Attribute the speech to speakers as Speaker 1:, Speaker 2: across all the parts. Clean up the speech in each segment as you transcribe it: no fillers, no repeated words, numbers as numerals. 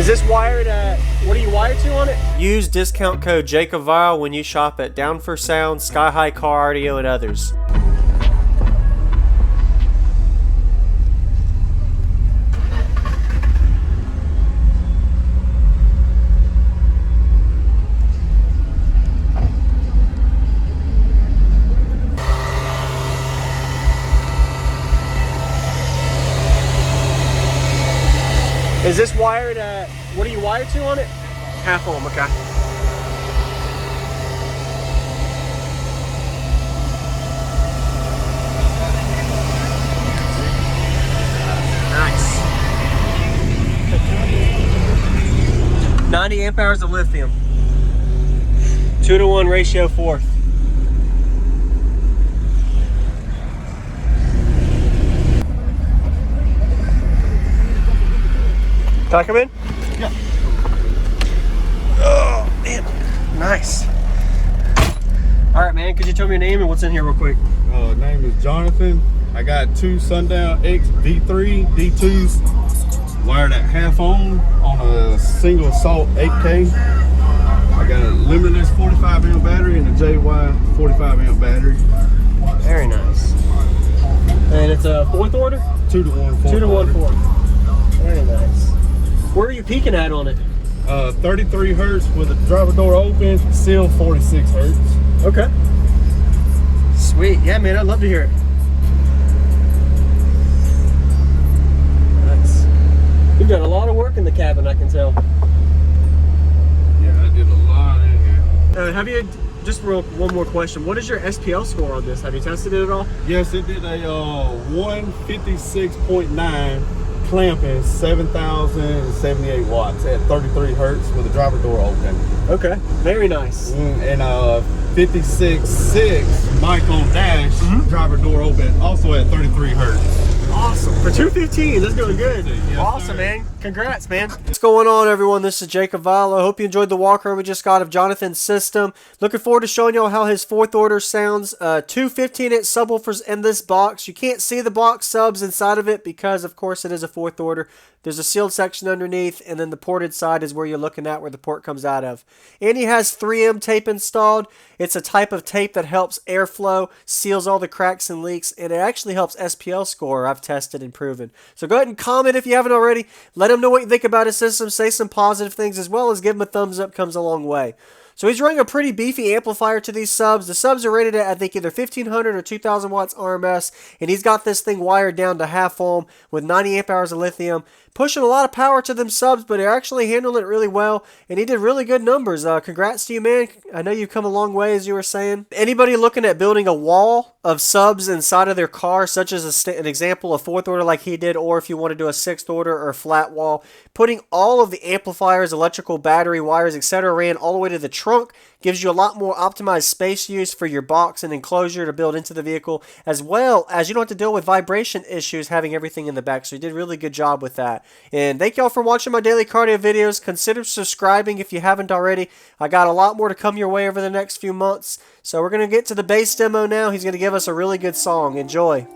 Speaker 1: Is this wired at, what are you wired to on it?
Speaker 2: Use discount code JACOBVILE when you shop at Down for Sound, Sky High Car Audio, and others.
Speaker 1: Is this wired at, what are you wired to on it?
Speaker 2: Half ohm, okay.
Speaker 1: Nice. 90 amp hours of lithium. 2-to-1 ratio fourth. Can I come in?
Speaker 3: Yeah.
Speaker 1: Oh, man. Nice. All right, man. Could you tell me your name and what's in here real quick?
Speaker 3: Name is Jonathan. I got two Sundown X V3 D2s wired at half ohm on a single salt 8K. I got a limitless 45 amp battery and a JY 45 amp battery.
Speaker 1: Very nice. And it's a fourth order?
Speaker 3: 2-to-1 fourth.
Speaker 1: 2-to-1 fourth. Very nice. Where are you peaking at on it?
Speaker 3: 33 hertz with the driver door open, still 46 hertz.
Speaker 1: Okay. Sweet. Yeah, man, I'd love to hear it. Nice. You've done a lot of work in the cabin, I can tell.
Speaker 3: Yeah, I did a lot in here.
Speaker 1: Have you, just one more question, what is your SPL score on this? Have you tested it at all?
Speaker 3: Yes, it did a 156.9 clamping, 7,078 watts at 33 hertz with the driver door open.
Speaker 1: Okay, very nice.
Speaker 3: And 56.6 mic on dash, driver door open, also at 33 hertz.
Speaker 1: Awesome. For 215, that's doing good.
Speaker 3: Yes,
Speaker 1: awesome,
Speaker 3: sir.
Speaker 1: man. Congrats, man.
Speaker 2: What's going on, everyone? This is Jacob Vile. I hope you enjoyed the walkthrough we just got of Jonathan's system. Looking forward to showing y'all how his fourth order sounds. Two 15-inch subwoofers in this box. You can't see the box subs inside of it because, of course, it is a fourth order. There's a sealed section underneath, and then the ported side is where you're looking at, where the port comes out of. And he has 3M tape installed. It's a type of tape that helps airflow, seals all the cracks and leaks, and it actually helps SPL score. I've tested and proven. So go ahead and comment if you haven't already. Let him know what you think about his system. Say some positive things, as well as give him a thumbs up. Comes a long way. So he's running a pretty beefy amplifier to these subs. The subs are rated at, I think, either 1500 or 2000 watts RMS, and he's got this thing wired down to half ohm with 90 amp hours of lithium. Pushing a lot of power to them subs, but they're actually handling it really well, and he did really good numbers. Congrats to you, man. I know you've come a long way, as you were saying. Anybody looking at building a wall of subs inside of their car, such as an example, a fourth order like he did, or if you want to do a sixth order or a flat wall, putting all of the amplifiers, electrical, battery, wires, etc. ran all the way to the trunk gives you a lot more optimized space use for your box and enclosure to build into the vehicle, as well as you don't have to deal with vibration issues having everything in the back. So you did a really good job with that. And thank y'all for watching my daily cardio videos. Consider subscribing if you haven't already. I got a lot more to come your way over the next few months. So we're going to get to the bass demo now. He's going to give us a really good song. Enjoy.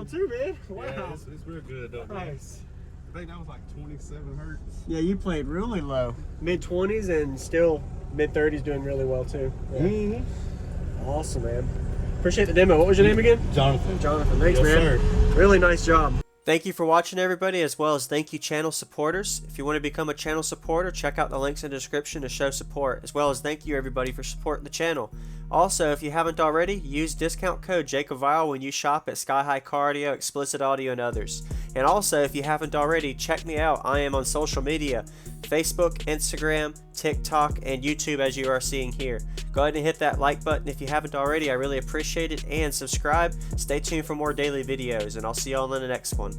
Speaker 1: still too, man. Wow.
Speaker 3: Yeah, it's real good though, man.
Speaker 1: Nice.
Speaker 3: I think that was like 27 hertz.
Speaker 1: Yeah, you played really low. Mid-20s and still mid-30s doing really well too. Yeah. Awesome, man. Appreciate the demo. What was your name again?
Speaker 3: Jonathan.
Speaker 1: Jonathan. Thanks,
Speaker 3: Yes,
Speaker 1: man.
Speaker 3: sir.
Speaker 1: Really nice job.
Speaker 2: Thank you for watching, everybody, as well as thank you, channel supporters. If you want to become a channel supporter, check out the links in the description to show support, as well as thank you, everybody, for supporting the channel. Also, if you haven't already, use discount code JACOVILE when you shop at Sky High Cardio, Explicit Audio, and others. And also, if you haven't already, check me out. I am on social media, Facebook, Instagram, TikTok, and YouTube, as you are seeing here. Go ahead and hit that like button if you haven't already. I really appreciate it. And subscribe. Stay tuned for more daily videos, and I'll see y'all in the next one.